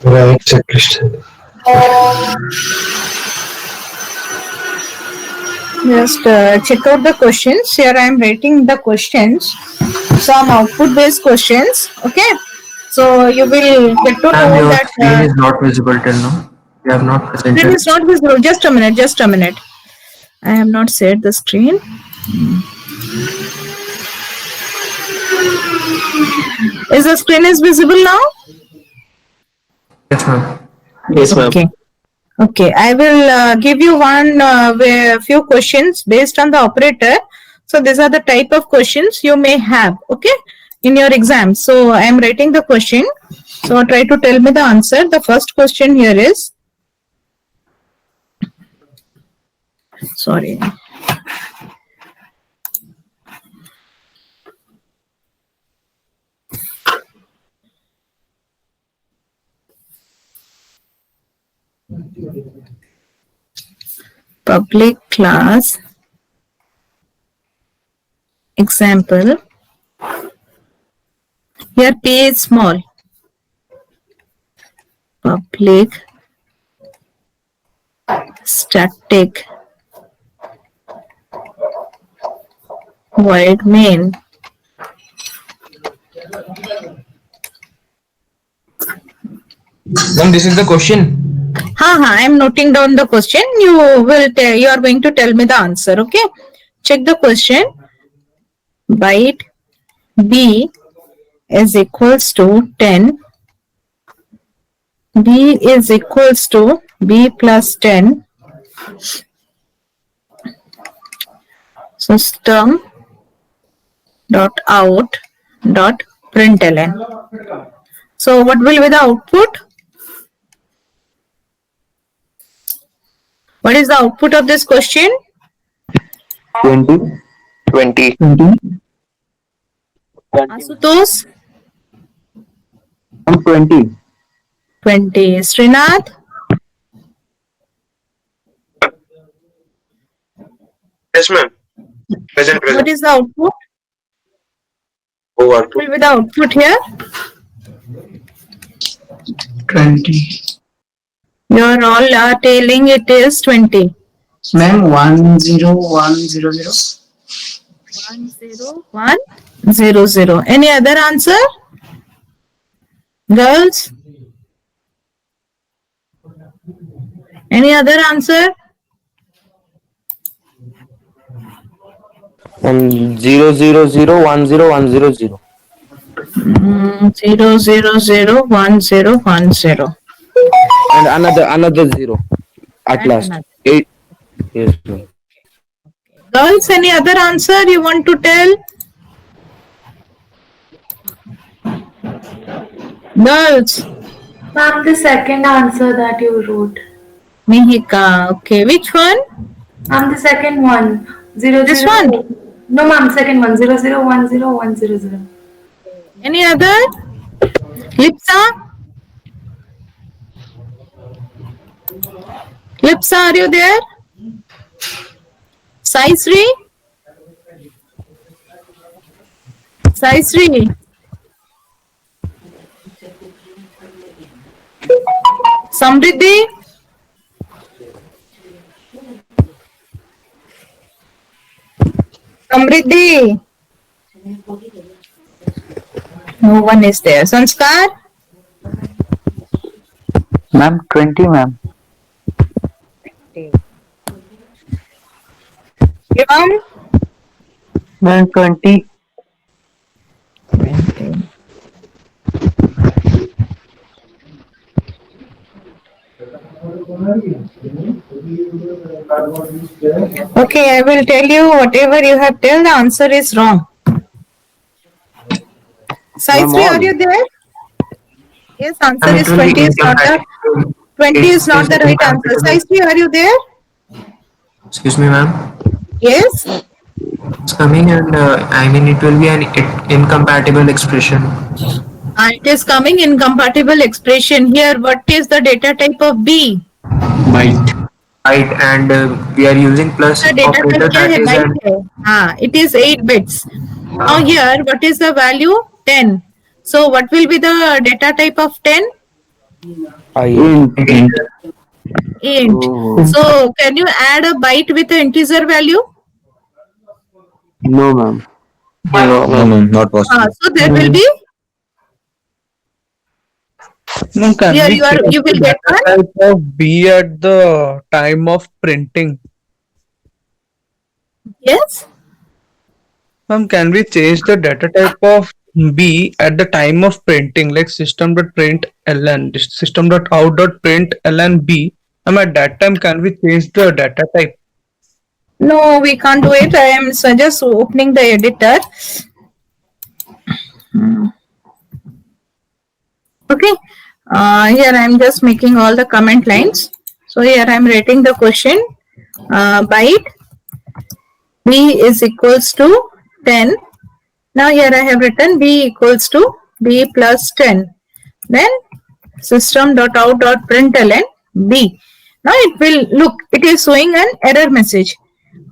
Right, Sir Krishna. Just check out the questions. Here I am writing the questions. Some output based questions. Okay. So you will get to Ma'am, know your that screen is not visible till now. You have not screen presented. is not visible. Just a minute. Just a minute. I have not shared the screen. Is the screen is visible now? Yes, ma'am. Yes, ma'am. Okay. Okay, I will give you few questions based on the operator. So these are the type of questions you may have, okay, in your exam. So I am writing the question. So try to tell me the answer. The first question here is, sorry. Public class example. Here P is small. Public static void main. Ma'am, this is the question. I am noting down the question. You are going to tell me the answer. Okay. Check the question. Byte B is equals to 10. B is equals to B plus 10. System dot out dot println. So what will be the output? What is the output of this question? 20. 20. Asutosh? 20. 20. Srinath? Yes, ma'am. Present, What present. is the output? Over What will be the output here? 20. You are all telling it is 20. Ma'am, 10100. 10100. Any other answer? Girls? Any other answer? 0001010. 0001010. And another zero at And last. another. 8. Yes, ma'am. Girls, any other answer you want to tell? Girls? Ma'am, the second answer that you wrote. Mihika. Okay, which one? Ma'am, the second one. This one? No, ma'am, second one. 0010100. Any other? Lipsa? Lipsa, are you there? Sai Sri? Sai Sri? Samriddhi? Samriddhi? No one is there. Sanskar? Ma'am, 20, ma'am. Shivam? Ma'am, 20. Okay, I will tell you whatever you have told, the answer is wrong. Sai Ma'am, Sri, are all. you there? Yes, answer Ma'am, is it will be 20 is not the incompatible. 20 is not It the is right answer. incompatible. Sai Sri, are you there? Excuse me, ma'am. Yes. It's coming, and I mean it will be an incompatible expression. It is coming incompatible expression here. What is the data type of B? Byte. Byte, and we are using plus The data operator, type that is byte an it is 8 bits. Now here, what is the value? 10. So what will be the data type of 10? Int. Int. Oh. So can you add a byte with an integer value? No, ma'am. No, ma'am, not possible. So there will be, No, can here we change you will the get data one. type of B at the time of printing? Yes. Ma'am, can we change the data type of B at the time of printing, like system.println, system.out.println B? At that time, can we change the data type? No, we can't do it. I am just opening the editor. Okay. Here I am just making all the comment lines. So here I am writing the question. Byte B is equals to 10. Now here I have written B equals to B plus 10. Then system.out.println B. Now it will look, it is showing an error message.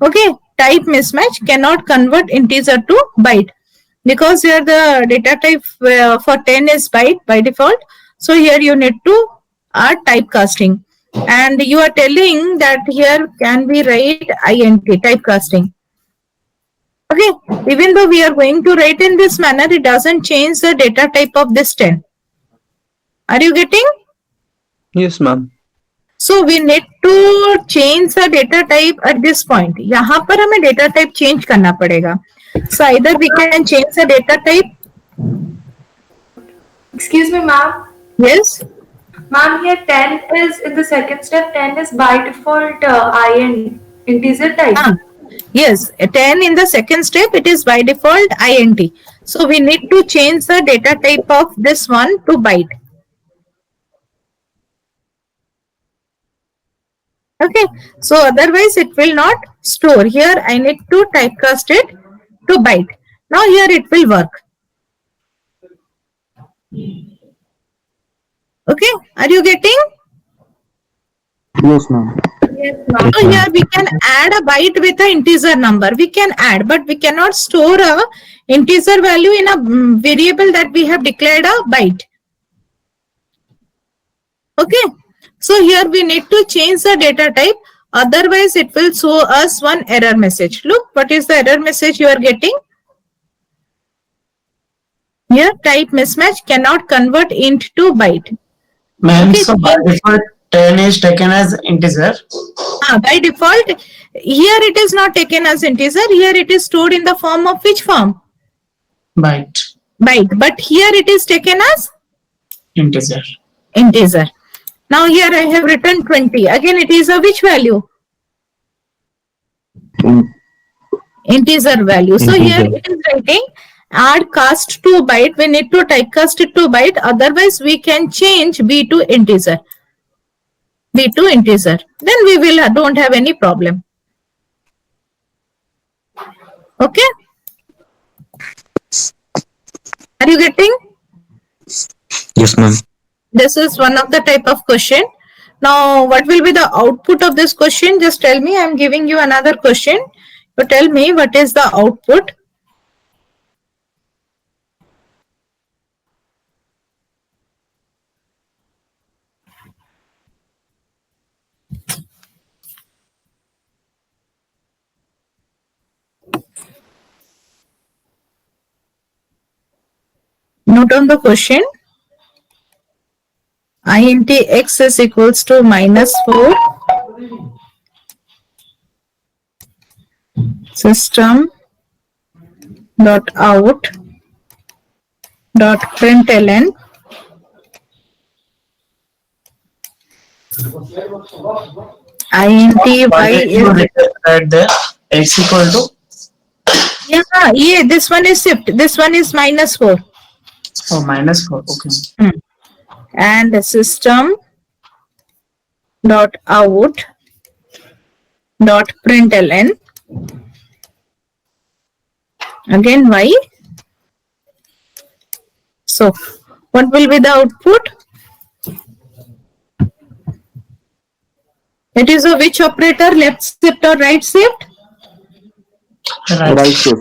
Okay, type mismatch, cannot convert integer to byte, because here the data type for 10 is byte by default. So here you need to add typecasting, and you are telling that here can we write int typecasting. Okay, even though we are going to write in this manner, it doesn't change the data type of this 10. Are you getting? Yes, ma'am. So we need to change the data type at this point. यहाँ पर हमें data type change करना पड़ेगा. So either we can change the data type. Excuse me, ma'am. Yes. Ma'am, here 10 is in the second step. 10 is by default IN integer type. Yes. 10 in the second step, it is by default int. So we need to change the data type of this one to byte. Okay, so otherwise it will not store. Here I need to typecast it to byte. Now here it will work. Okay, are you getting? Yes, ma'am. Yes, ma'am. So here we can add a byte with an integer number. We can add, but we cannot store a integer value in a variable that we have declared a byte. Okay. So here we need to change the data type. Otherwise, it will show us one error message. Look, what is the error message you are getting? Here, type mismatch, cannot convert int to byte. Ma'am, Okay, so by default 10 is taken as integer. By default, here it is not taken as integer. Here it is stored in the form of which form? Byte. Byte. But here it is taken as Integer. integer. Now here I have written 20. Again, it is a which value? Integer value. So here it is writing add cast to byte. We need to typecast it to byte. Otherwise, we can change B to integer. B to integer. Then we will don't have any problem. Okay. Are you getting? Yes, ma'am. This is one of the type of question. Now, what will be the output of this question? Just tell me. I am giving you another question. So tell me what is the output. Note on the question. Int x is equals to -4. System dot out dot println int y You is write there x equal to. yeah, this one is shift, this one is -4. Oh, -4. Okay. And the system dot out dot println again y. So what will be the output? It is a which operator, left shift or right shift? Right. Right shift.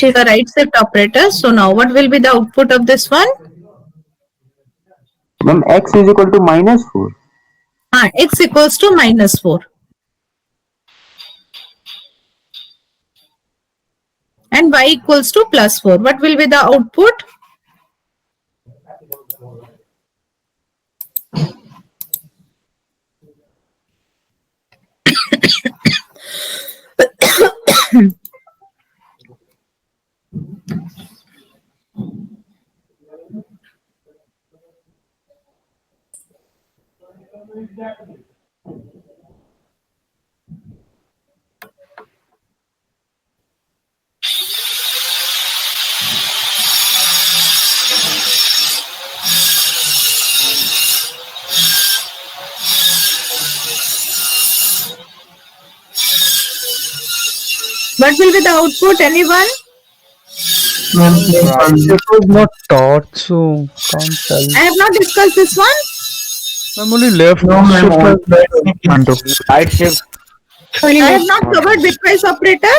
which is the right shift operator. So now what will be the output of this one? Ma'am, x is equal to -4. X equals to -4. And y equals to +4. What will be the output? What will be the output? Anyone? Ma'am, please one. It was not taught, so can't tell. I have not discussed this one. I'm only left. No, ma'am, shift only has- One, two. Right shift. I have not covered bitwise operator.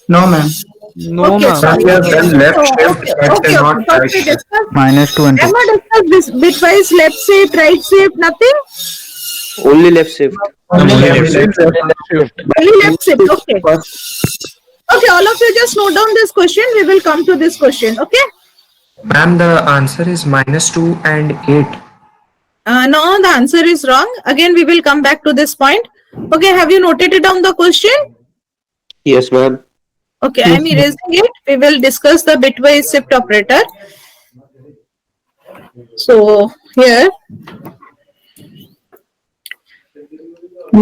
No, ma'am. No, Okay, ma'am. sorry. We have done left So, shift, okay, but okay, not okay. First right we shift. discuss. -2 and I have 2. not discussed this bitwise left shift, right shift, nothing. Only left shift. Only Only left left shift. Shift. Only left shift. Okay. Okay, all of you just note down this question. We will come to this question. Okay. Ma'am, the answer is -2 and 8. No, the answer is wrong. Again, we will come back to this point. Okay, have you noted it down the question? Yes, ma'am. Okay, I am erasing it. We will discuss the bitwise shift operator. So here,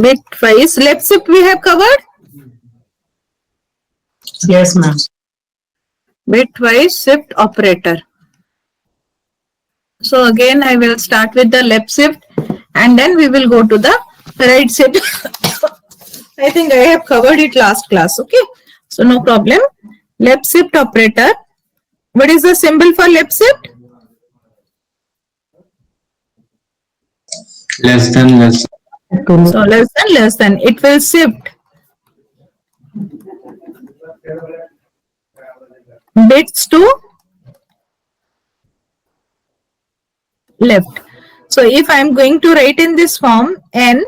bitwise left shift we have covered. Yes, ma'am. Bitwise shift operator. So again, I will start with the left shift and then we will go to the right shift. I think I have covered it last class. Okay, so no problem. Left shift operator. What is the symbol for left shift? Less than less. So less than. It will shift bits to left. So if I am going to write in this form n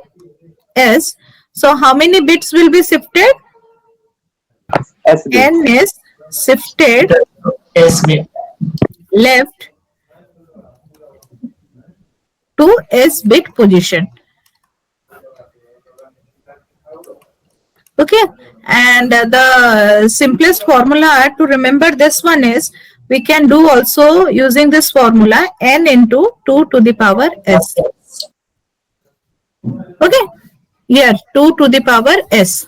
s, so how many bits will be shifted? S bit. N is shifted S bit. left to S bit position. Okay, and the simplest formula to remember this one is we can do also using this formula n into 2 to the power s. Okay, here 2 to the power s.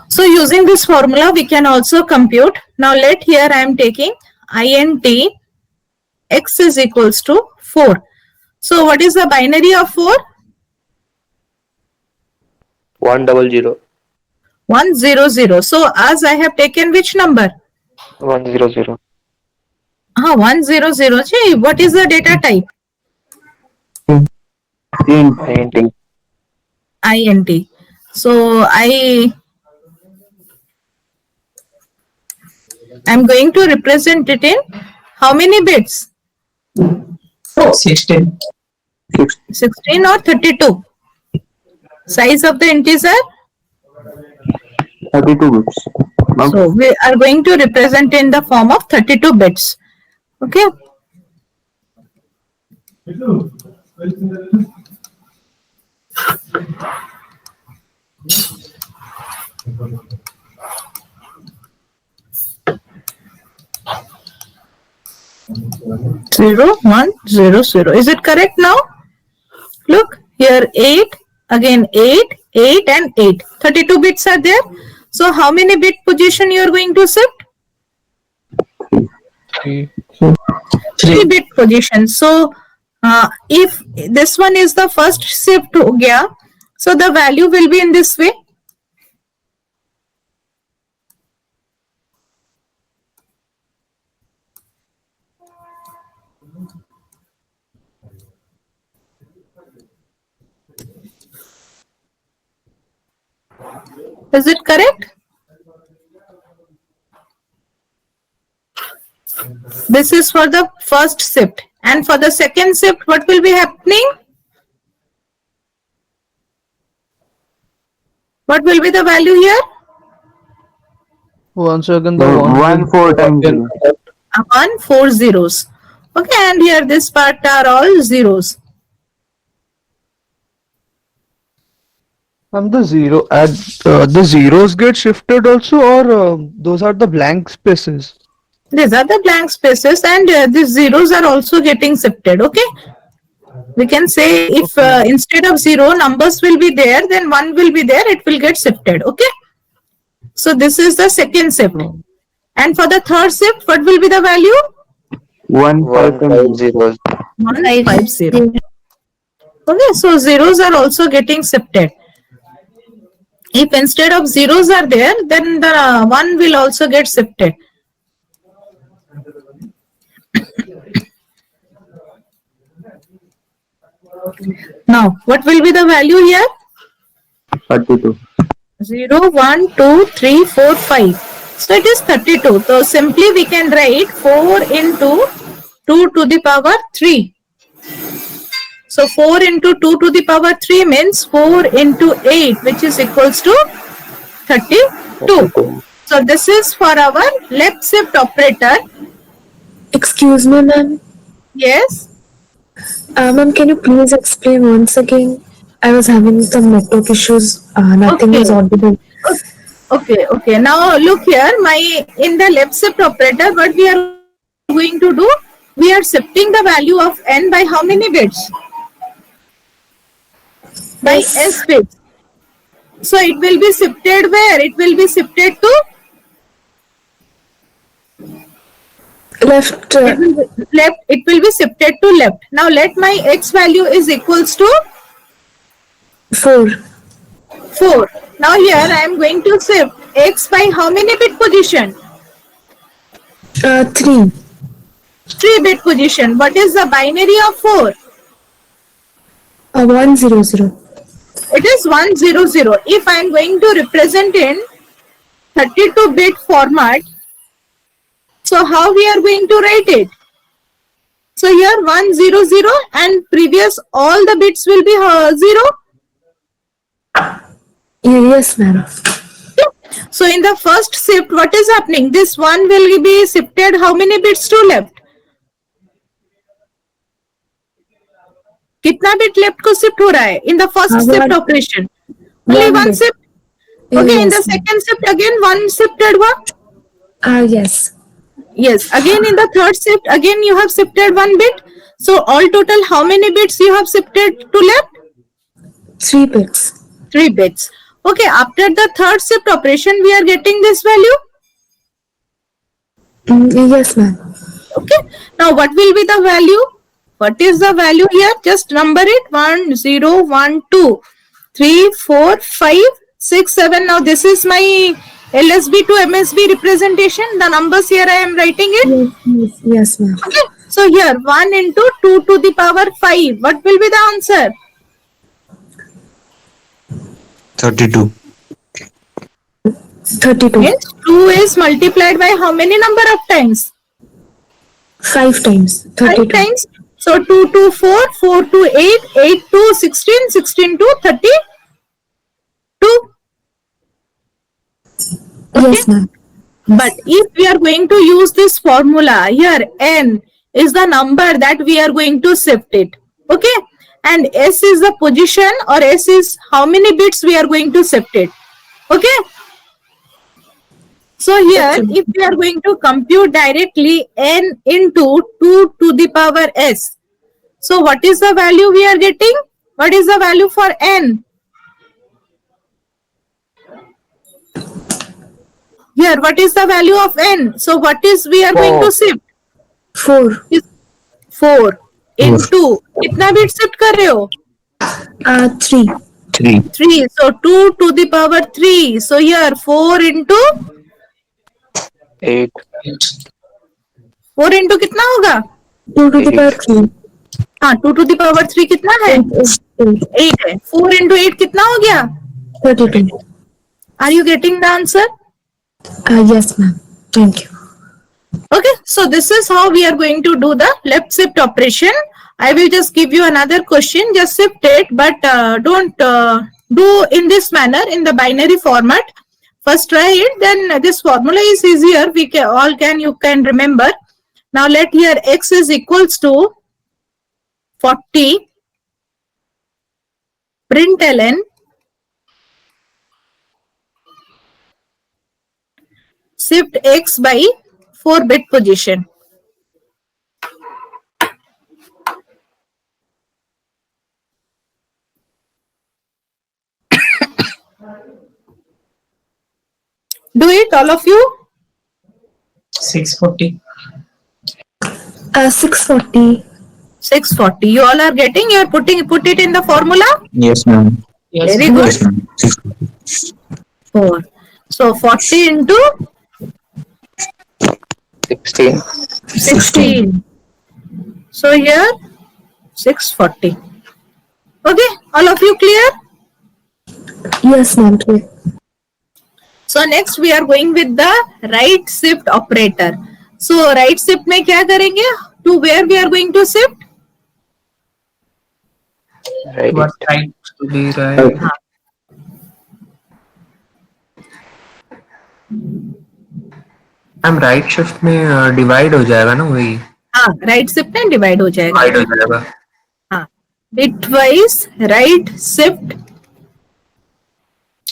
So using this formula we can also compute. Now let here I am taking int x is equals to 4. So what is the binary of 4? 100. 100. So as I have taken which number? 100. 100. Gee, what is the data type? Int. int. So I'm going to represent it in how many bits? 16. 16 or 32? Size of the integer? 32 bits. Ma'am, So we are going to represent in the form of 32 bits. Okay. Zero, 1, 0, 0. Is it correct now? Look here 8, again 8, 8 and 8. 32 bits are there. So how many bit position you are going to shift? 3 bit position. So if this one is the first shift ho gaya, so the value will be in this way. Is it correct? This is for the first shift. And for the second shift, what will be happening? What will be the value here? Once again, the 1 4 times 0. 1 4 zeros. Okay, and here this part are all zeros. And the zeros get shifted also, or those are the blank spaces? These are the blank spaces, and these zeros are also getting shifted. Okay, we can say if instead of 0 numbers will be there, then 1 will be there, it will get shifted. Okay, so this is the second shift. And for the third shift, what will be the value? 1 5 times 0. 150. Okay, so zeros are also getting shifted. If instead of zeros are there, then the 1 will also get shifted. Now, what will be the value here? 32. 0, 1, 2, 3, 4, 5. So it is 32. So simply we can write 4 into 2 to the power 3. So 4 into 2 to the power 3 means 4 into 8, which is equals to 32. So this is for our left shift operator. Excuse me, ma'am. Yes. Ma'am, can you please explain once again? I was having some network issues. Nothing Okay. is audible. Okay. Now look here, in the left shift operator, what we are going to do? We are shifting the value of n by how many bits? By Yes. s bits. So it will be shifted where? It will be shifted to Left. left. It will be shifted to left. Now let my x value is equals to 4. 4. Now here I am going to shift x by how many bit position? 3. 3 bit position. What is the binary of 4? 100. It is 100. If I am going to represent in 32 bit format, so how we are going to write it? So here 100 and previous all the bits will be 0. Yes, ma'am. So in the first shift, what is happening? This one will be shifted how many bits to left? कितना bit left को shift हो रहा है? In the first shift operation, only one bit. shift. Okay, in the Yes, ma'am. second shift again one shifted हुआ. Yes. Yes, again in the third shift, again you have shifted 1 bit. So all total, how many bits you have shifted to left? 3 bits. 3 bits. Okay, after the third shift operation, we are getting this value. Yes, ma'am. Okay, now what will be the value? What is the value here? Just number it. 1, 0, 1, 2, 3, 4, 5, 6, 7. Now this is my LSB to MSB representation. The numbers here I am writing it. Yes, ma'am. Okay, so here 1 into 2 to the power 5. What will be the answer? 32. 32. Means 2 is multiplied by how many number of times? 5 times. 5 32. times. So 2 to 4, 4 to 8, 8 to 16, 16 to 32. Yes, ma'am. But if we are going to use this formula, here n is the number that we are going to shift it. Okay. And s is the position, or s is how many bits we are going to shift it. Okay. So here, if we are going to compute directly n into 2 to the power s. So what is the value we are getting? What is the value for n? Here, what is the value of n? So what is we are going to shift? 4. 4 into कितना bit shift कर रहे हो? 3. 3. 3. So 2 to the power 3. So here 4 into 8. 4 into कितना होगा? 2 to the power 3. हाँ, 2 to the power 3 कितना है? 8 है. 4 into 8 कितना हो गया? 32. Are you getting the answer? Yes, ma'am. Thank you. Okay, so this is how we are going to do the left shift operation. I will just give you another question, just shift it, but don't do in this manner in the binary format. First try it, then this formula is easier. We can you can remember. Now let here x is equals to 40 println shift x by 4-bit position. Do it, all of you. 640. 640. 640. You all are getting. You are put it in the formula. Yes, ma'am. Yes, Very ma'am. good. Yes, ma'am. 6. 4. So 40 into 16. 16. So here 640. Okay, all of you clear? Yes, ma'am. Clear. So next we are going with the right shift operator. So right shift में क्या करेंगे? To where we are going to shift? Right. What right? To be right. हम right shift में divide हो जाएगा ना वही हाँ, right shift में divide हो जाएगा. डिवाइड हो जाएगा हाँ, bitwise right shift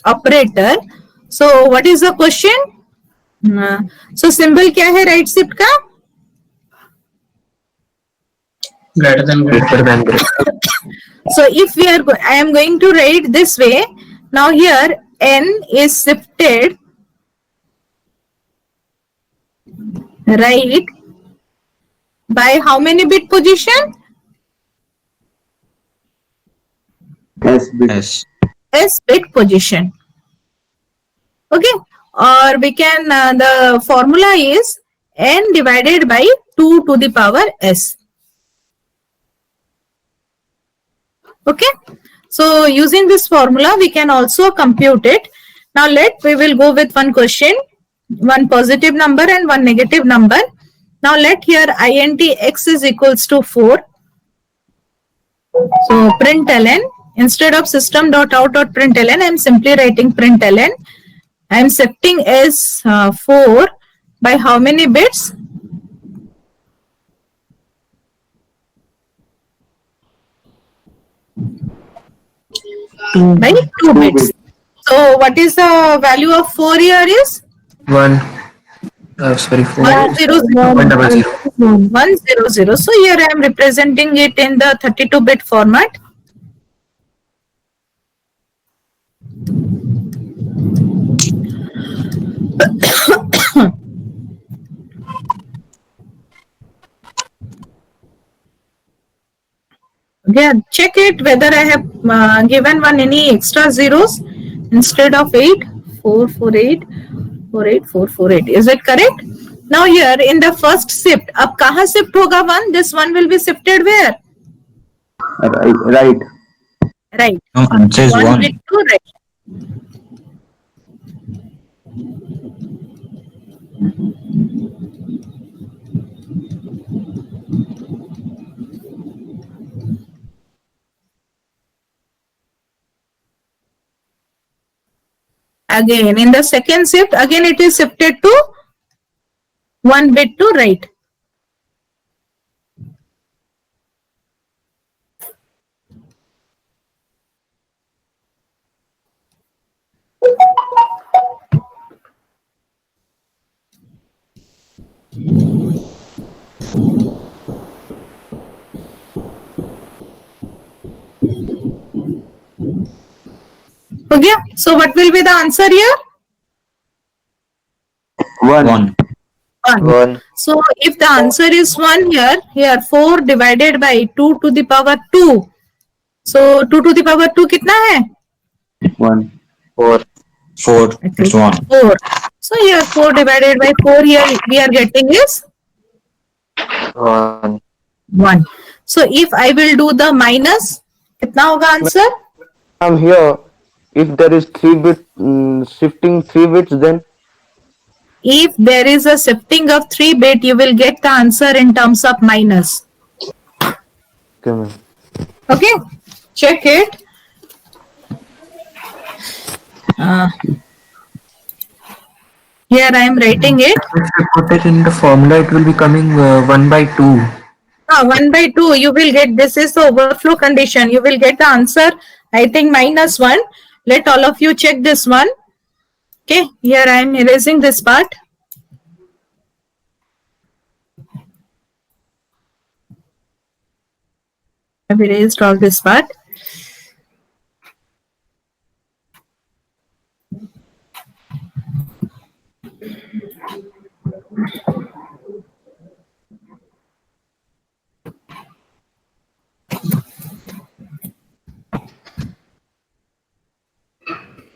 operator. So what is the question? So symbol क्या है right shift का? Greater than greater. Greater than So if we are, I am going to write this way. Now here n is shifted right by how many bit position? S bit. Yes. S bit position. Okay, or we can the formula is n divided by 2 to the power s. Okay, so using this formula we can also compute it. Now we will go with one question, one positive number and one negative number. Now let here int x is equals to 4. So println, instead of system.out.println, I am simply writing println. I am shifting as 4 by how many bits? By 2 bits. So what is the value of 4 here is? 1 sorry 4 100. 100 100. So here I am representing it in the 32-bit format. Okay, check it whether I have given one any extra zeros instead of 8, 448, 48448. Is it correct? Now here in the first shift, अब कहाँ shift होगा one? This one will be shifted where? Right. Right. No, answer is 1. bit to right. Again, in the second shift, again it is shifted to 1 bit to right. Okay, so what will be the answer here? 1. 1. 1. So if the answer is 1 here 4 divided by 2 to the power 2. So 2 to the power 2 कितना है? 1. 4. 4. It's 1. 4. So here 4 divided by 4 here we are getting is 1. 1. So if I will do the minus, कितना होगा answer? I'm here. If there is 3-bit shifting 3 bits, then If there is a shifting of 3 bit, you will get the answer in terms of minus. okay, ma'am. Okay, check it. Here I am writing it. If you put it in the formula, it will be coming 1 by 2. 1 by 2, you will get, this is the overflow condition. You will get the answer, I think minus 1. Let all of you check this one. Okay, here I am erasing this part. I've erased all this part.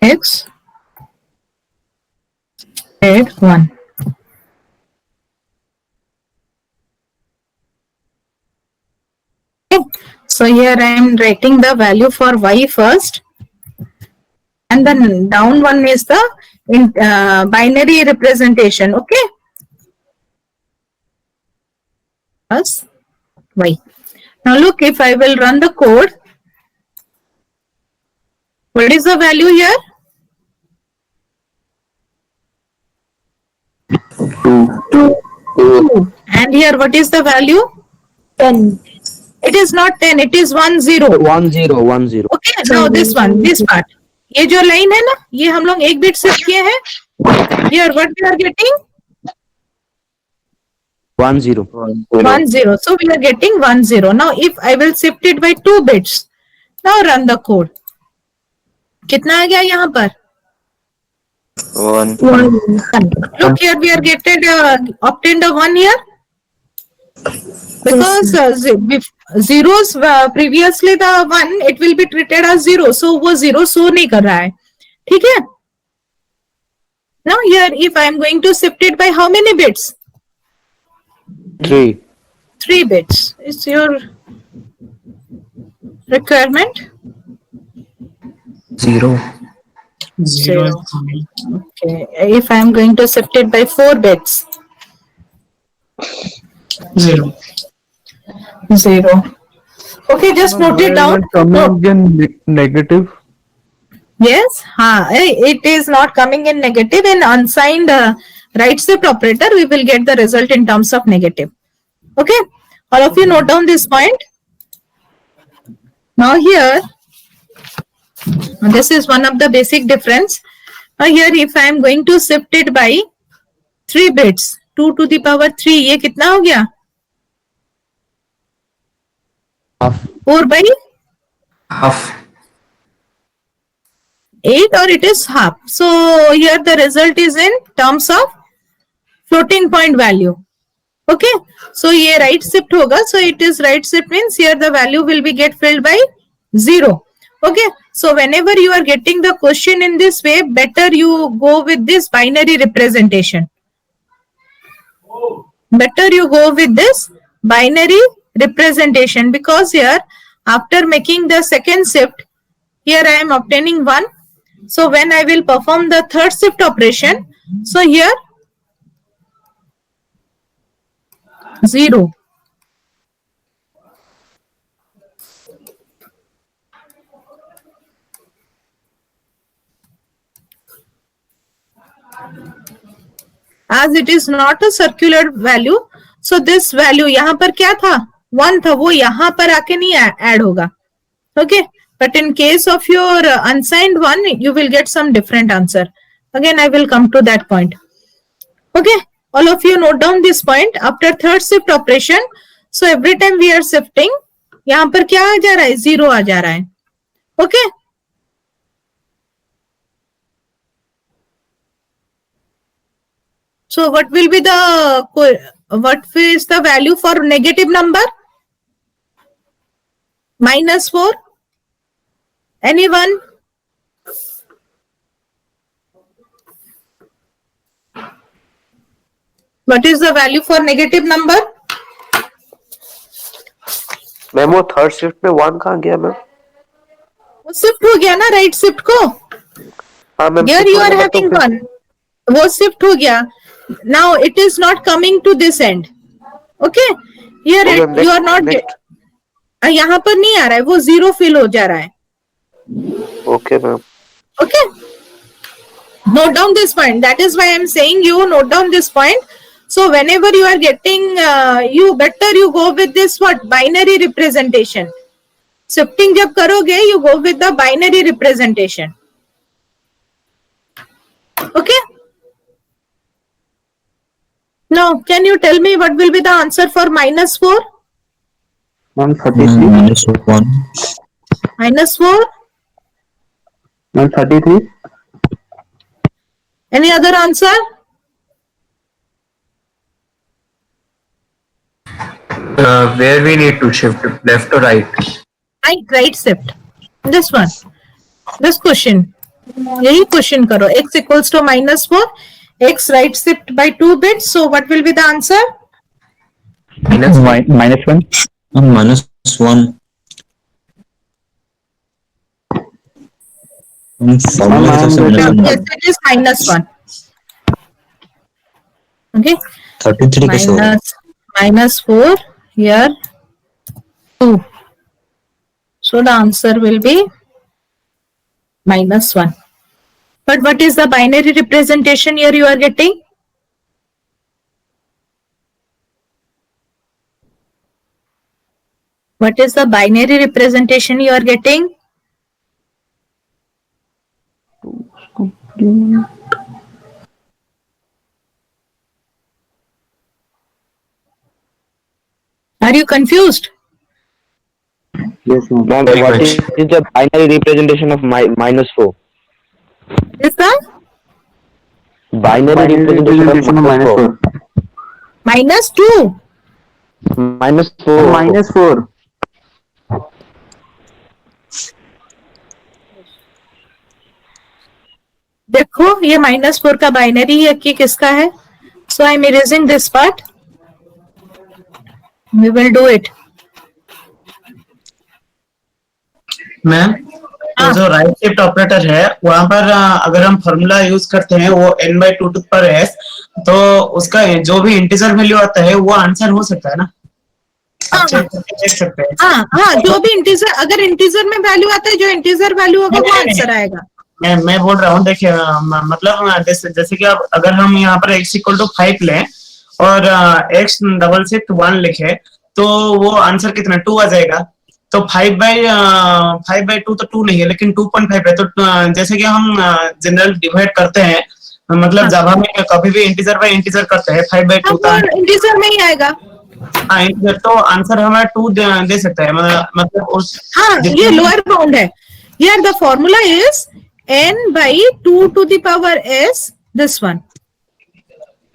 X add 1. Okay. So here I am writing the value for y first, and then down one is the binary representation. Okay, plus y. Now look, if I will run the code, what is the value here? 2. And here what is the value? 10. It is not 10, it is 1 0. 1 0 1 0. Okay, now this one, this part. ये जो line है ना, ये हम लोग एक bit shift किए हैं. Here what we are getting? 1 0. 1 0. So we are getting 1 0. Now if I will shift it by 2 bits, now run the code. कितना आ गया यहाँ पर? 1. 1. Look here, we are getting obtained a 1 here. Because zeros previously the 1, it will be treated as 0. So वो 0 show नहीं कर रहा है. ठीक है? Now here if I am going to shift it by how many bits? 3. 3 bits. Is your requirement? 0. 0. Okay. If I am going to shift it by 4 bits. 0. 0. Okay, just note it down. Coming in negative. Yes, it is not coming in negative. In unsigned right shift operator, we will get the result in terms of negative. Okay, all of you note down this point. Now here, this is one of the basic difference. Now here, if I am going to shift it by 3 bits, 2 to the power 3, ये कितना हो गया? Half. 4 by Half. 8, or it is half. So here the result is in terms of floating point value. Okay, so ये right shift होगा. So it is right shift means here the value will be get filled by 0. Okay, so whenever you are getting the question in this way, better you go with this binary representation. Better you go with this binary representation, because here after making the second shift, here I am obtaining 1. So when I will perform the third shift operation, so here 0. As it is not a circular value, so this value यहाँ पर क्या था? 1 था, वो यहाँ पर आके नहीं add होगा. Okay, but in case of your unsigned one, you will get some different answer. Again, I will come to that point. Okay, all of you note down this point. After third shift operation, so every time we are shifting, यहाँ पर क्या आ जा रहा है? 0 आ जा रहा है. Okay. So what will be what is the value for negative number? -4. Anyone? What is the value for negative number? Ma'am वो थर्ड शिफ्ट में 1 कहाँ गया मैम? वो शिफ्ट हो गया ना राइट शिफ्ट को. हाँ मैम Here you are तो having फिर- 1. वो शिफ्ट हो गया. Now it is not coming to this end. Okay. Here Okay, you are not. यहाँ पर नहीं आ रहा है, वो 0 फिल हो जा रहा है. Okay ma'am. Okay. Note down this point. That is why I am saying you note down this point. So whenever you are getting, you better you go with this what binary representation. Shifting जब करोगे, you go with the binary representation. Okay. Now, can you tell me what will be the answer for -4? Ma'am, 33. -1. -4. Ma'am, 33. Any other answer? Where we need to shift, left or right? Right shift. This one. This question. यही question करो. X equals to -4. X right shift by 2 bits. So what will be the answer? -1. -1. Formula is also -1. Yes, it is -1. Okay. 33 कैसे होगा? -4 here 2. So the answer will be -1. But what is the binary representation here you are getting? What is the binary representation you are getting? Are you confused? Yes, ma'am. Ma'am, Very what much. is the binary representation of -4? Is the Binary representation of -4. -2? -4. -4. देखो ये -4 का binary है कि किसका है. So I am erasing this part. We will do it. Ma'am हाँ. जो right shift operator है वहां पर अगर हम फॉर्मूला यूज करते हैं वो n/2 पर s, तो उसका जो भी इंटीजर वैल्यू आता है वो आंसर हो सकता है ना. हाँ. आप check करके देख सकते हैं. हाँ जो भी इंटीजर, अगर इंटीजर में वैल्यू आता है, जो इंटीजर वैल्यू होगा वो नहीं, आंसर आएगा. मैं बोल रहा हूँ देखिए, मतलब जैसे कि अब अगर हम यहाँ पर x = 5 लें और x डबल शिफ्ट 1 लिखे तो वो आंसर कितना 2 आ जाएगा. तो 5/2 तो 2 नहीं है लेकिन 2.5 है. तो जैसे कि हम जनरल डिवाइड करते हैं, मतलब जावा में कभी भी इंटीजर बाय इंटीजर करते हैं 5/2 वो इंटीजर में ही आएगा. हाँ इंटीजर, तो आंसर हमें 2 दे सकता है. मतलब उस हाँ ये लोअर बाउंड है. Here the formula is n/2 to the power s, this one.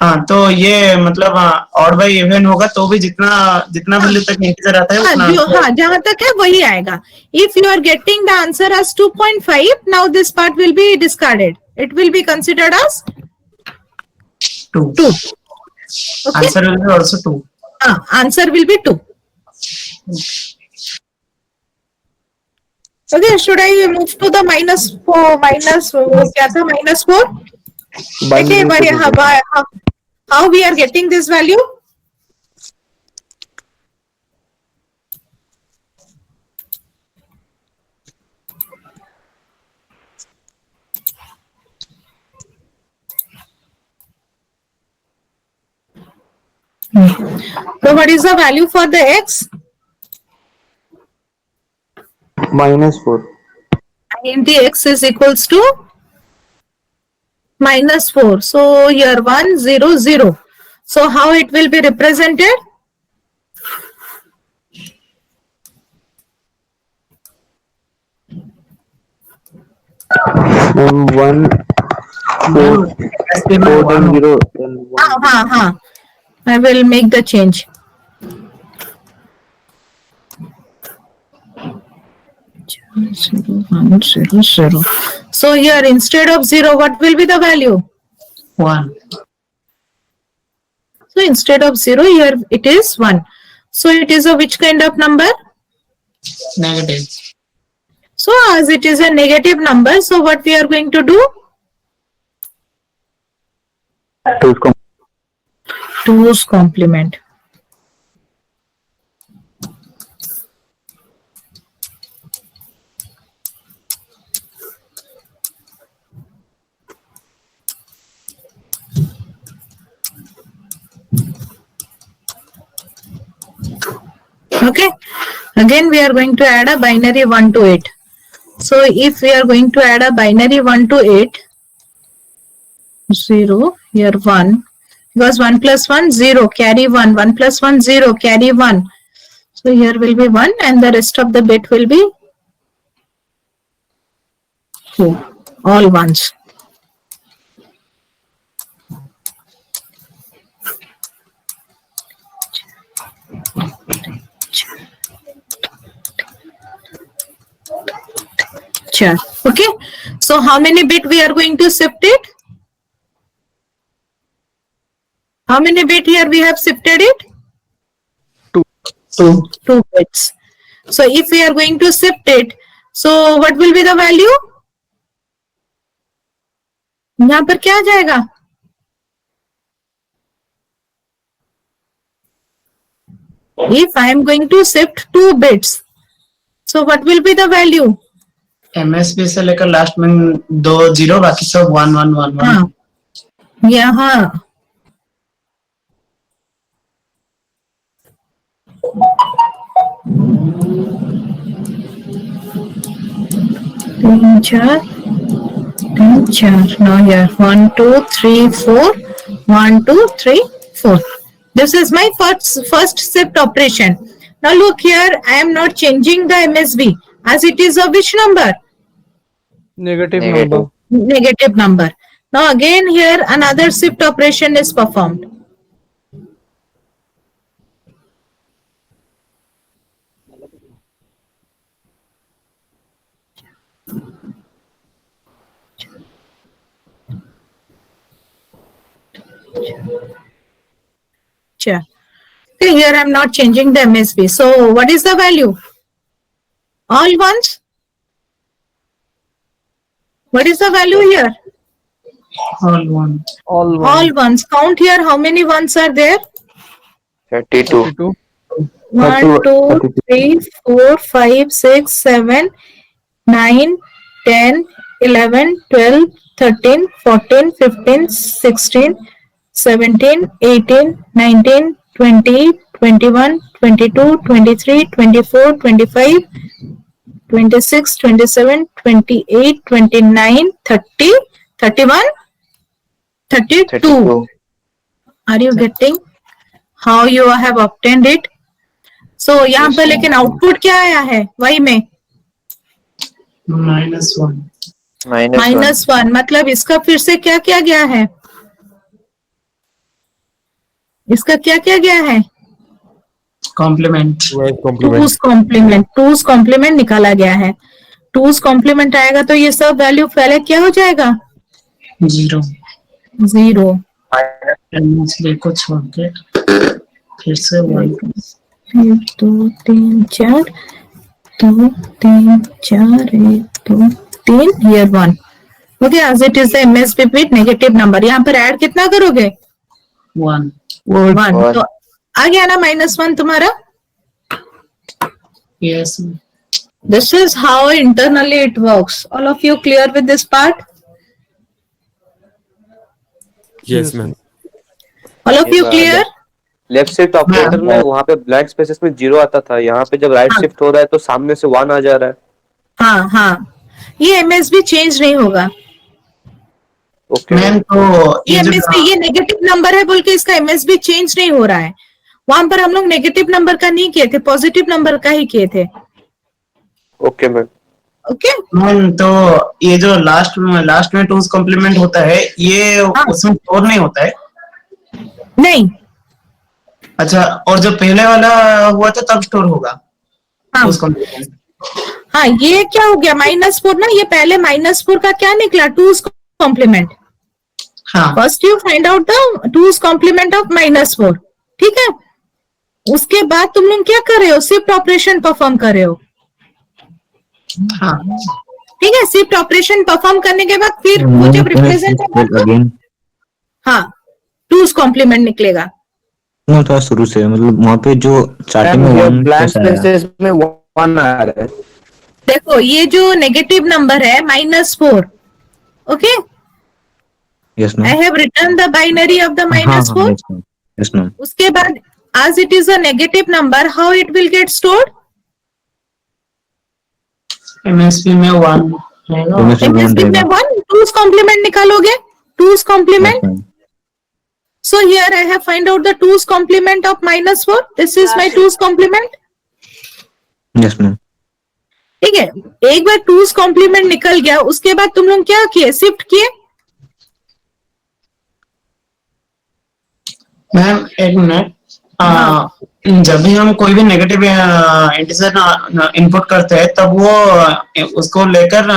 हाँ तो ये मतलब ऑड बाय इवन होगा तो भी जितना वैल्यू तक इंटीजर आता है उतना. हाँ जहाँ तक है वही आएगा. If you are getting the answer as 2.5, now this part will be discarded. It will be considered as 2. 2. Okay. Answer will be also 2. Answer will be 2. Okay, should I move to the -4? क्या था -4? Okay, but how we are getting this value? So what is the value for the x? -4. And the x is equals to -4. So here 1, 0, 0. So how it will be represented? Ma'am, 1, 4, 4, then 0, then 1. I will make the change. Zero. So here instead of 0, what will be the value? 1. So instead of 0, here it is 1. So it is a which kind of number? Negative. So as it is a negative number, so what we are going to do? 2's complement. Okay, again we are going to add a binary 1 to it. So if we are going to add a binary 1 to it, 0, here 1, because 1 plus 1, 0, carry 1, 1 plus 1, 0, carry 1. So here will be 1 and the rest of the bit will be 2, all ones. Sure. Okay, so how many bit we are going to shift it? How many bit here we have shifted it? 2 bits. So if we are going to shift it, so what will be the value? यहाँ पर क्या आ जाएगा? If I am going to shift 2 bits, so what will be the value? MSB से लेकर last में 2 0 बाकी सब 1 1 1 1. हाँ, यहाँ तीन चार. Now here 1 2 3 4 1 2 3 4. This is my first shift operation. Now look here, I am not changing the MSB as it is a which number? Negative number. Negative number. Now again here another shift operation is performed. Sure. Okay, here I am not changing the MSB. So what is the value? All ones? What is the value here? All 1. All ones. Count here. How many ones are there? 32. 1, 2, 3, 4, 5, 6, 7, 9, 10, 11, 12, 13, 14, 15, 16, 17, 18, 19, 20, 21, 22, 23, 24, 25, 26, 27, 28, 29, 30, 31, 32. Are you getting how you have obtained it? So यहाँ पर लेकिन output क्या आया है वही में -1. -1. मतलब इसका फिर से क्या किया गया है? इसका क्या किया गया है? Complement. 2's complement. 2's complement निकाला गया है. 2's complement आएगा तो ये सब वैल्यू पहले क्या हो जाएगा? 0. 0. इसलिए को छोड़ के फिर से 1 1 2 3 4 2 3 4 1 2 3 here 1. Okay, as it is the MSB bit negative number. यहाँ पर ऐड कितना करोगे? 1. 1. तो आ गया ना -1 तुम्हारा? Yes. This is how internally it works. All of you clear with this part? Yes, ma'am. All of you clear? Left shift operator में वहाँ पे ब्लैंक स्पेसेस में 0 आता था, यहाँ पे जब राइट शिफ्ट हो रहा है तो सामने से 1 आ जा रहा है. हाँ हाँ, ये MSB चेंज नहीं होगा. ओके मैम तो ये MSB ये नेगेटिव नंबर है बोल के इसका MSB चेंज नहीं हो रहा है. वहां पर हम लोग नेगेटिव नंबर का नहीं किए थे, पॉजिटिव नंबर का ही किए थे. Okay ma'am. ओके मैम तो ये जो लास्ट में 2's कॉम्प्लीमेंट होता है ये उसमें स्टोर नहीं होता है? नहीं. अच्छा, और जो पहले वाला हुआ था तब स्टोर होगा? हाँ. 2's complement. हाँ, ये क्या हो गया -4 ना, ये पहले -4 का क्या निकला? 2's complement. हाँ. First you find out the 2's complement of -4. ठीक है, उसके बाद तुम लोग क्या कर रहे हो? शिफ्ट ऑपरेशन परफॉर्म कर रहे हो. हाँ. ठीक है, शिफ्ट ऑपरेशन परफॉर्म करने के बाद फिर वो जब रिप्रेजेंट होगा, हाँ टूज कॉम्प्लीमेंट निकलेगा? वो था शुरू से, मतलब वहाँ पे जो स्टार्टिंग में वन ब्लैंक प्लस आया। स्पेसेस में 1 आ रहा है। देखो ये जो नेगेटिव नंबर है -4, okay, yes ma'am. I have return the binary of the हाँ हाँ -4. Yes ma'am, yes ma'am. उसके बाद as it is a negative number, how it will get stored? MSP में 1 रहेगा। MSB में 1, टूज कॉम्प्लीमेंट निकालोगे, two's complement. So here I have find out the two's complement of -4. This is my two's complement. Yes ma'am. ठीक है, एक बार twos complement निकल गया, उसके बाद तुम लोग क्या किए? शिफ्ट किए? मैम एक मिनट, जब भी हम कोई भी नेगेटिव इंटीजर इनपुट करते हैं तब वो उसको लेकर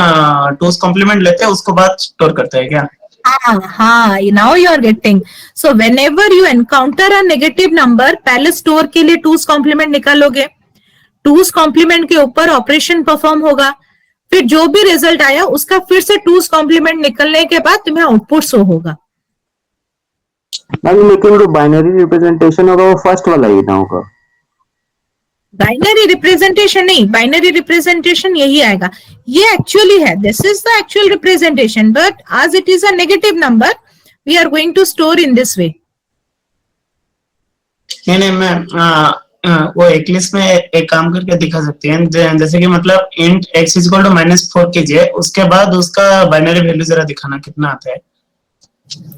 टूज कॉम्प्लीमेंट लेते हैं, उसको बाद स्टोर करते हैं क्या? हाँ, now you are getting. So whenever you encounter a negative number, पहले स्टोर के लिए टूज कॉम्प्लीमेंट निकालोगे, टूज कॉम्प्लीमेंट के ऊपर ऑपरेशन परफॉर्म होगा, फिर जो भी रिजल्ट आया उसका फिर से टूज कॉम्प्लीमेंट निकलने के बाद तुम्हें आउटपुट शो होगा. लेकिन जो बाइनरी रिप्रेजेंटेशन होगा वो फर्स्ट वाला ही ना होगा? बाइनरी रिप्रेजेंटेशन नहीं, बाइनरी रिप्रेजेंटेशन यही आएगा. ये एक्चुअली है, this is the actual representation, but आज it is a negative number, we are going to store in this way. नहीं मैम, वो एक्लिप्स में एक काम करके दिखा सकते हैं, जैसे कि मतलब int x is equal to -4 कीजिए, उसके बाद उसका बाइनरी वैल्यू जरा दिखाना कितना आता है.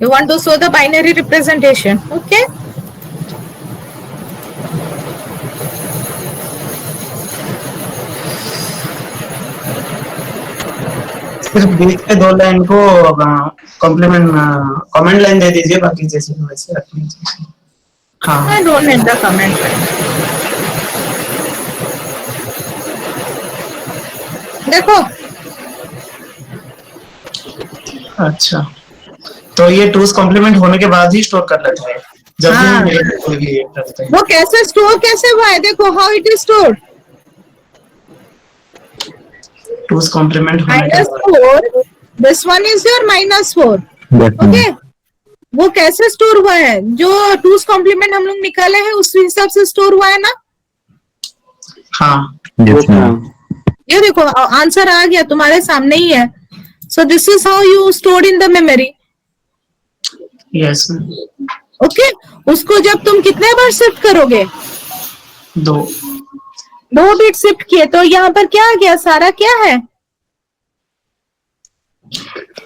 You want to show the binary representation, okay? सिर्फ बीच में 2 लाइन को कॉम्प्लीमेंट कमेंट लाइन दे दीजिए, बाकी जैसे वैसे रख लीजिए. हाँ I don't need the comment. देखो, अच्छा, तो ये टूज कॉम्प्लीमेंट होने के बाद ही स्टोर कर लेता है जब भी हम कोई भी करते हैं. वो कैसे स्टोर कैसे हुआ है? देखो, how it is stored. Two's complement होने के बाद -4. This one is your -4. Okay? वो कैसे स्टोर हुआ है? जो टूज कॉम्प्लीमेंट हम लोग निकाले हैं उस हिसाब से स्टोर हुआ है ना? हाँ यस मैम। ये देखो, आंसर आ गया, तुम्हारे सामने ही है. So this is how you stored in the memory. Yes okay, उसको जब तुम कितने बार शिफ्ट करोगे? 2 बिट शिफ्ट किए, तो यहाँ पर क्या आ गया? सारा क्या है?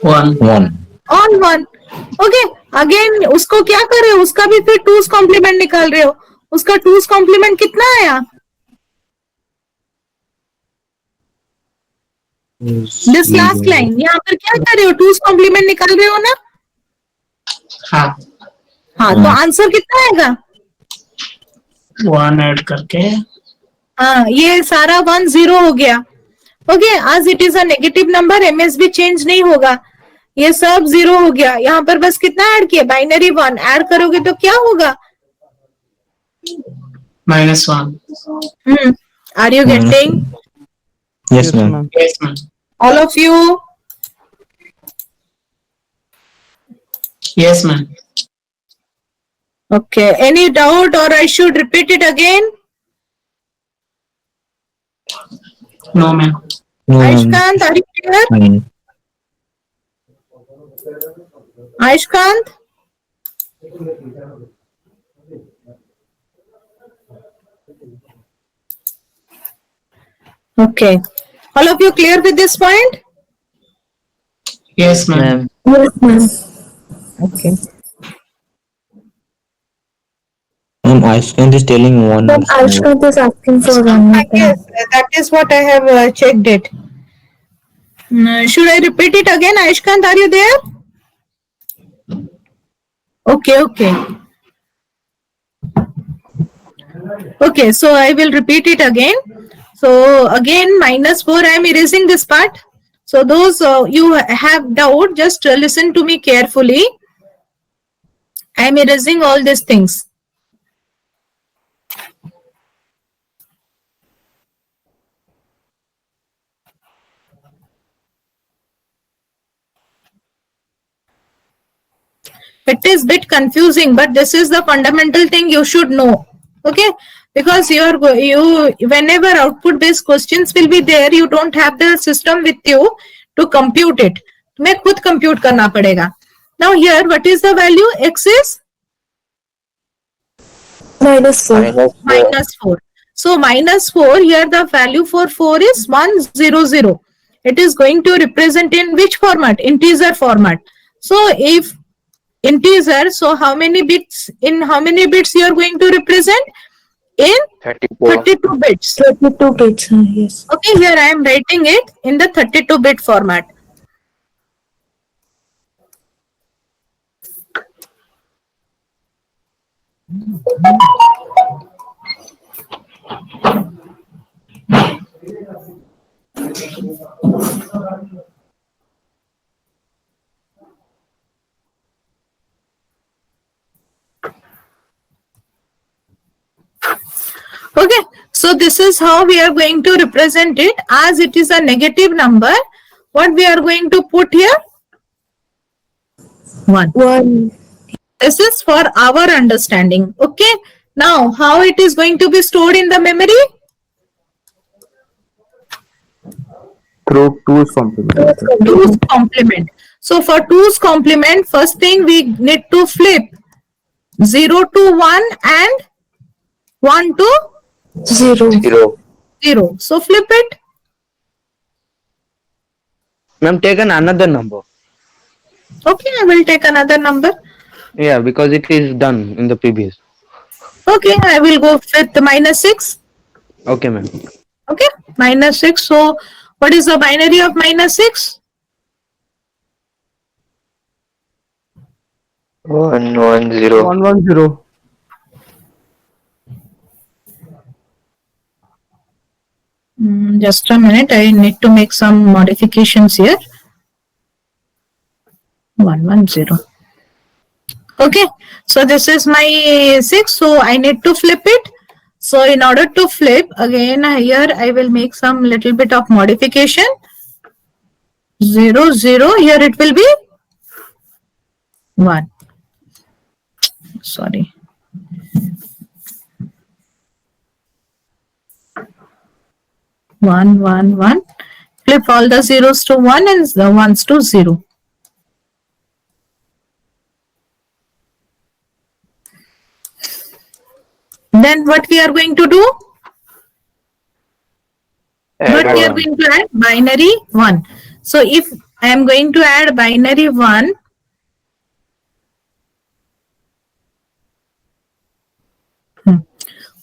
1 ऑन 1. ओके, अगेन उसको क्या कर रहे हो? उसका भी फिर टूज कॉम्प्लीमेंट निकाल रहे हो. उसका टूज कॉम्प्लीमेंट कितना आया? दिस लास्ट लाइन, यहाँ पर क्या कर रहे हो? टूज कॉम्प्लीमेंट निकाल रहे हो ना? हाँ, तो आंसर कितना आएगा? 1 ऐड करके. हाँ, ये सारा 1 0 हो गया. ओके, आज it is a negative number, MSB change नहीं होगा, ये सब 0 हो गया. यहाँ पर बस कितना ऐड किया? बाइनरी 1 ऐड करोगे तो क्या होगा? -1. Are you getting? Yes ma'am. Yes ma'am. All of you? Yes ma'am. Okay, any doubt or I should repeat it again? No ma'am. Aishkant, are you clear? Aishkant? Okay. All of you clear with this point? Yes ma'am. Yes, ma'am. Okay. Aishkant is telling one. But Aishkant is asking for one more time. Yes, that is what I have checked it. Should I repeat it again? Aishkant, are you there? Okay, okay. Okay, so I will repeat it again. So again, -4, I am erasing this part. So those you have doubt, just listen to me carefully. I am erasing all these things. It is bit confusing, but this is the fundamental thing you should know. Okay, because whenever output based questions will be there, you don't have the system with you to compute it. तुम्हें खुद compute करना पड़ेगा. Now here, what is the value? X is -4. -4. So -4, here the value for 4 is 100. It is going to represent in which format? Integer format. So if integer, so how many bits you are going to represent? In 32 bits. 32 bits, yes. Okay, here I am writing it in the 32-bit format. Okay, so this is how we are going to represent it. As it is a negative number, what we are going to put here? 1. 1. This is for our understanding. Okay, now how it is going to be stored in the memory? Through 2's complement. 2's complement. So for 2's complement, first thing we need to flip 0 to 1 and 1 to 0. So flip it. Ma'am, take another number. Okay, I will take another number. Yeah, because it is done in the previous. Okay, I will go with the -6. Okay, ma'am. Okay, -6. So what is the binary of -6? 110. 110. Just a minute, I need to make some modifications here. 110. Okay, so this is my 6, so I need to flip it. So in order to flip, again here I will make some little bit of modification. 0, 0, here it will be 1. Sorry. One, 1, 1. Flip all the zeros to 1 and the ones to 0. Then what we are going to do? What we are going to add? Binary 1. So if I am going to add binary 1,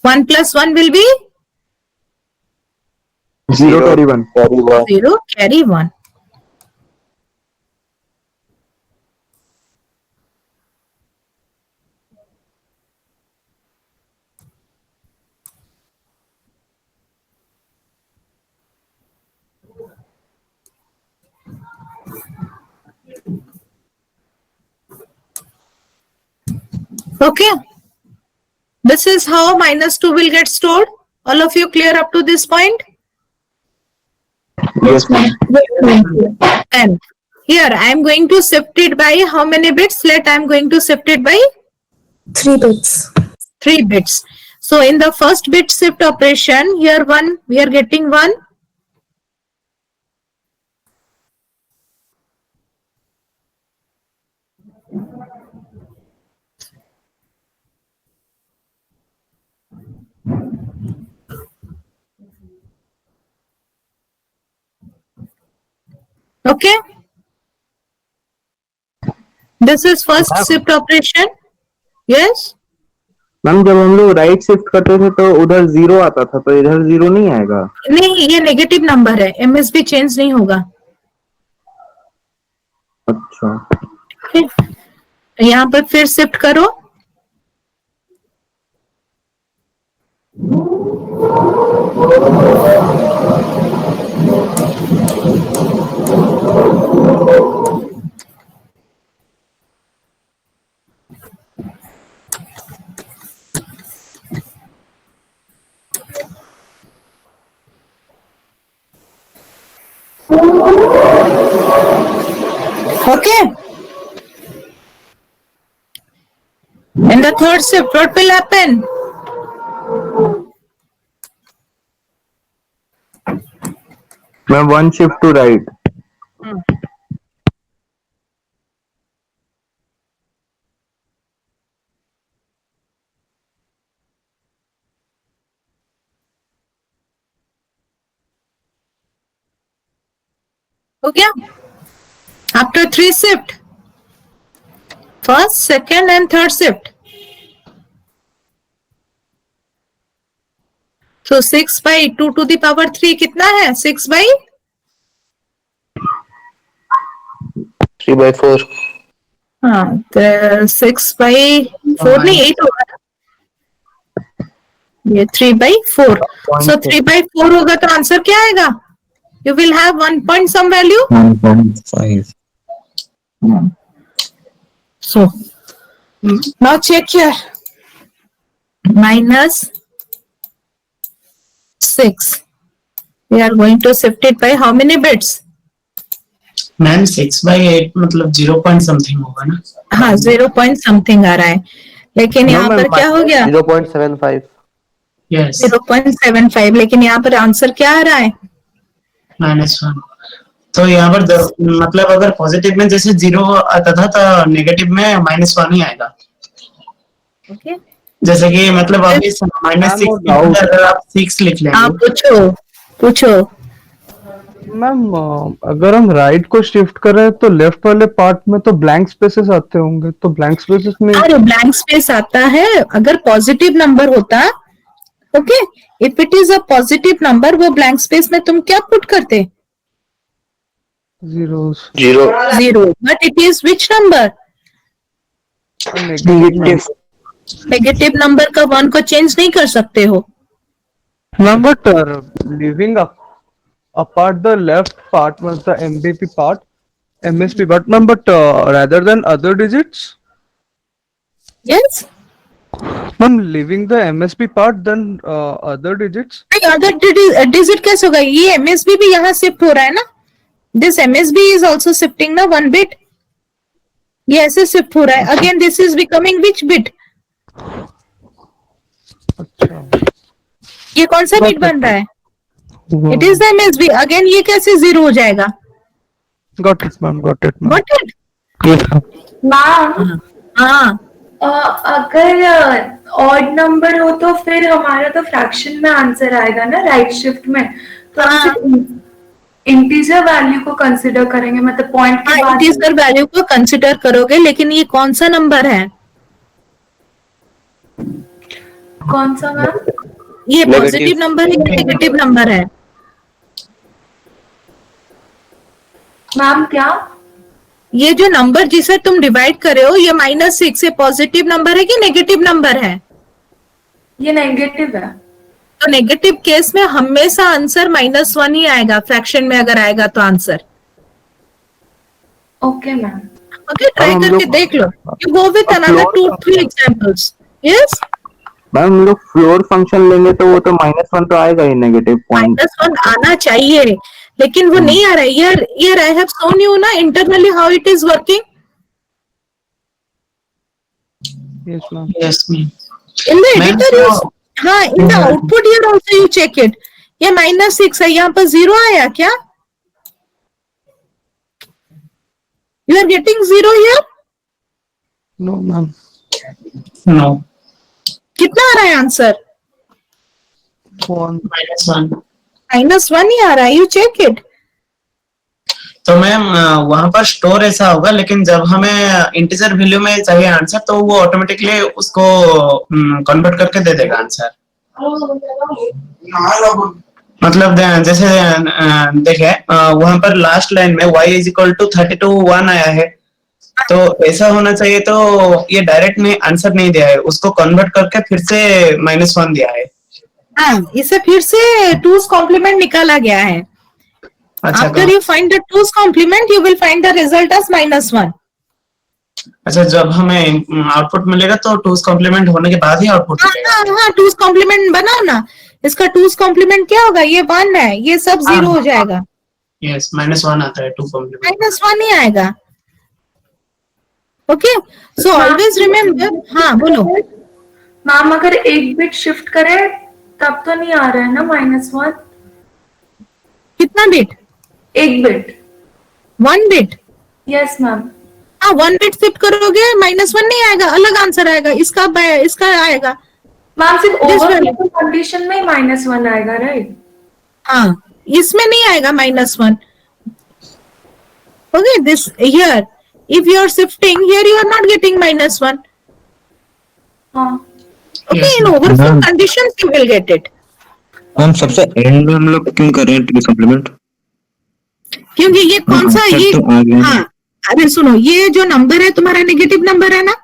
one plus 1 will be 0 carry 1. 0 carry 1. Okay. This is how -2 will get stored. All of you clear up to this point? Yes, ma'am. And here I am going to shift it by how many bits? Let I am going to shift it by 3 bits. 3 bits. So in the first bit shift operation, here 1, we are getting 1. Okay. This is first shift operation. Yes. Ma'am जब हम लोग right shift करते थे तो उधर 0 आता था, तो इधर 0 नहीं आएगा? नहीं, ये नेगेटिव नंबर है, MSB चेंज नहीं होगा. अच्छा. यहाँ पर फिर शिफ्ट करो. Okay. In the third shift, what will happen? मैं one shift to right. हो गया? After 3 shift, first, second and third shift. So 6 by 2 to the power 3 कितना है? 6 by 3/4. हाँ, तो 6 by 4 नहीं 8 होगा ना? ये 3 by 4. So 3 by 4 होगा तो आंसर क्या आएगा? You will have 1 point some value. 1.5. So now check here. Minus 6. We are going to shift it by how many bits? Ma'am 6/8 मतलब 0 point something होगा ना? हाँ 0 point something आ रहा है, लेकिन यहाँ पर क्या हो गया? 0.75. यस 0.75, लेकिन यहाँ पर आंसर क्या आ रहा है? -1. तो यहाँ पर मतलब अगर पॉजिटिव में जैसे 0 आता था तो नेगेटिव में -1 ही आएगा. ओके, जैसे कि मतलब अभी -6 अगर आप 6 लिख लेंगे. आप पूछो. मैम अगर हम राइट को शिफ्ट करें तो लेफ्ट वाले पार्ट में तो ब्लैंक स्पेसेस आते होंगे, तो ब्लैंक स्पेसेस में अरे ब्लैंक स्पेस आता है अगर पॉजिटिव नंबर होता. Okay, if it is a positive number, वो ब्लैंक स्पेस में तुम क्या पुट करते? Zero. But it is which number? Negative number का 1 को चेंज नहीं कर सकते हो. Ma'am but living apart the left part was the MSB part, ma'am, but rather than other digits, Yes. ma'am, leaving the MSB part then other digits. Other digit कैसे होगा? ये MSB भी यहाँ शिफ्ट हो रहा है ना. This MSB is also shifting ना 1 bit. ये ऐसे शिफ्ट हो रहा है. Again this is becoming which bit? ये कौन सा बिट बन रहा है? It is the MSB. Again ये कैसे 0 हो जाएगा? Got it, ma'am. Got it? Ma'am हाँ, अगर ऑड नंबर हो तो फिर हमारा तो फ्रैक्शन में आंसर आएगा ना राइट शिफ्ट में. तो इंटीजर वैल्यू को कंसिडर करेंगे, मतलब पॉइंट के बाद इंटीजर वैल्यू को कंसिडर करोगे, लेकिन ये कौन सा नंबर है? कौन सा मैम? ये पॉजिटिव नंबर है या नेगेटिव नंबर है? मैम क्या? ये जो नंबर जिसे तुम डिवाइड कर रहे हो, ये -6 ये पॉजिटिव नंबर है कि नेगेटिव नंबर है? ये नेगेटिव है. तो नेगेटिव केस में हमेशा आंसर -1 ही आएगा. फ्रैक्शन में अगर आएगा तो answer. Okay ma'am. Okay, try करके देख लो. You go with another 2-3 examples. Yes ma'am हम लोग फ्लोर फंक्शन लेंगे तो वो तो -1 तो आएगा ही नेगेटिव पॉइंट. -1 आना चाहिए, लेकिन वो नहीं आ रहा है. Here I have shown you ना internally how it is working. Yes, ma'am. Yes, ma'am. In the Ma'am, editor you, हाँ, in the output here also you check it. ये -6 है, यहाँ पर 0 आया क्या? You are getting 0 here? No, ma'am. No. कितना आ रहा है आंसर? -1. -1 ही आ रहा है. You check it. तो मैम वहां पर स्टोर ऐसा होगा, लेकिन जब हमें इंटीजर वैल्यू में चाहिए आंसर तो वो ऑटोमेटिकली उसको कन्वर्ट करके दे देगा आंसर. मतलब जैसे देखे वहां पर लास्ट लाइन में y = 32 1 आया है, तो ऐसा होना चाहिए. तो ये डायरेक्ट में आंसर नहीं दिया है, उसको कन्वर्ट करके फिर से -1 दिया है. हाँ, इसे फिर से 2's complement निकाला गया है. अच्छा, After you find the 2's complement, you will find the result as -1. अच्छा, जब हमें आउटपुट मिलेगा तो 2's कॉम्प्लीमेंट होने के बाद ही आउटपुट मिलेगा. हाँ, 2's complement बनाओ ना. इसका 2's complement क्या होगा? ये 1 है, ये सब 0 हो जाएगा. यस, -1 आता है 2 कॉम्प्लीमेंट. -1 ही आएगा. Okay, so always remember. हाँ बोलो. मैम अगर एक बिट शिफ्ट करे तब तो नहीं आ रहा है ना -1? कितना बिट? एक बिट. 1 बिट. Yes ma'am. हाँ 1 बिट शिफ्ट करोगे -1 नहीं आएगा, अलग आंसर आएगा. इसका आएगा. मैम सिर्फ ओवरफ्लो कंडीशन में -1 आएगा, राइट? हाँ, इसमें नहीं आएगा -1. Okay, this here, if you are shifting here, you are not getting -1. हाँ. Okay, in overflow conditions you will get it. हम सबसे एंड में हम लोग क्यों कर रहे हैं ट्रू कॉम्प्लीमेंट? क्योंकि ये कौन सा ये तो आ गया। हाँ अरे सुनो, ये जो नंबर है तुम्हारा नेगेटिव नंबर है ना,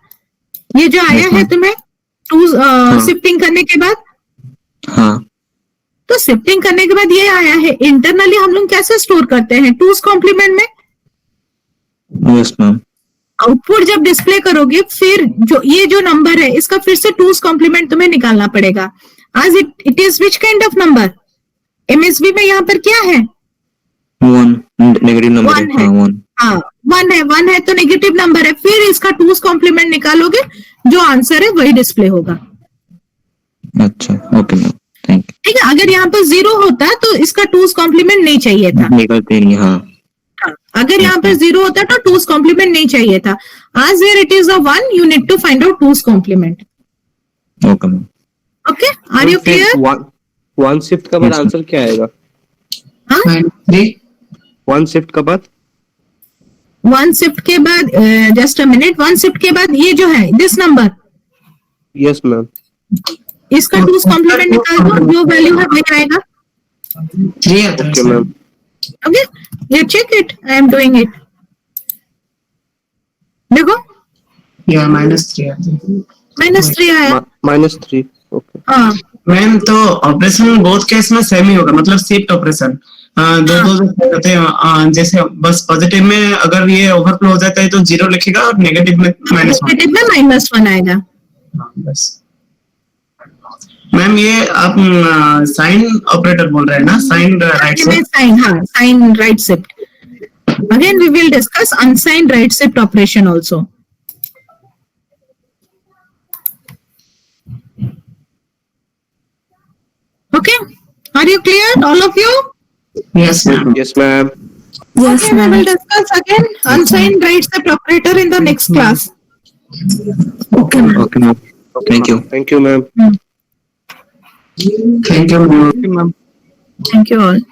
ये जो आया है तुम्हें टू शिफ्टिंग करने के बाद. हाँ तो शिफ्टिंग करने के बाद ये आया है. इंटरनली हम लोग कैसे स्टोर करते हैं? टूज कॉम्प्लीमेंट में. Yes ma'am. आउटपुट जब डिस्प्ले करोगे फिर जो ये जो नंबर है इसका फिर से टूज कॉम्प्लीमेंट तुम्हें निकालना पड़ेगा. आज it is which kind of number? MSB में यहाँ पर क्या है? 1 नेगेटिव नंबर One है. है. हाँ 1. हाँ 1 है तो नेगेटिव नंबर है. फिर इसका टूज कॉम्प्लीमेंट निकालोगे, जो आंसर है वही डिस्प्ले होगा. अच्छा ओके मैम, थैंक ठीक है. अगर यहाँ पर 0 होता तो इसका टूज कॉम्प्लीमेंट नहीं चाहिए था. यू. निकलते नहीं. हाँ अगर यहाँ पर 0 होता तो टूज कॉम्प्लीमेंट नहीं चाहिए था. आज where it is a 1, you need to find out two's complement. Okay ma'am. Okay, are you clear? 1 shift का बाद आंसर क्या आएगा? हाँ 1 शिफ्ट का बाद 1 शिफ्ट के बाद जस्ट अ मिनट. 1 शिफ्ट के बाद ये जो है दिस नंबर, यस मैम. इसका टूज कॉम्प्लीमेंट निकाल दो, जो वैल्यू है वही आएगा. 3 आता है. Okay ma'am. Okay, you check it. I am doing it. देखो या -3 आता है. -3 आया. -3. ओके हाँ मैम तो ऑपरेशन बोथ केस में सेम ही होगा, मतलब शिफ्ट ऑपरेशन दो होते हैं. जैसे बस पॉजिटिव में अगर ये ओवरफ्लो हो जाता है तो 0 लिखेगा और नेगेटिव में -1. नेगेटिव में -1 आएगा. बस. मैम ये आप साइन ऑपरेटर बोल रहे हैं ना? साइन राइट से साइन, हाँ sign right shift. Again we will discuss unsigned right shift operation also. Okay, are you clear, all of you? Yes ma'am. Yes ma'am. Yes, Okay, we ma'am. will discuss again unsigned right shift operator in the next class. Okay ma'am. Thank you. Thank you ma'am. Thank you ma'am. Thank you all.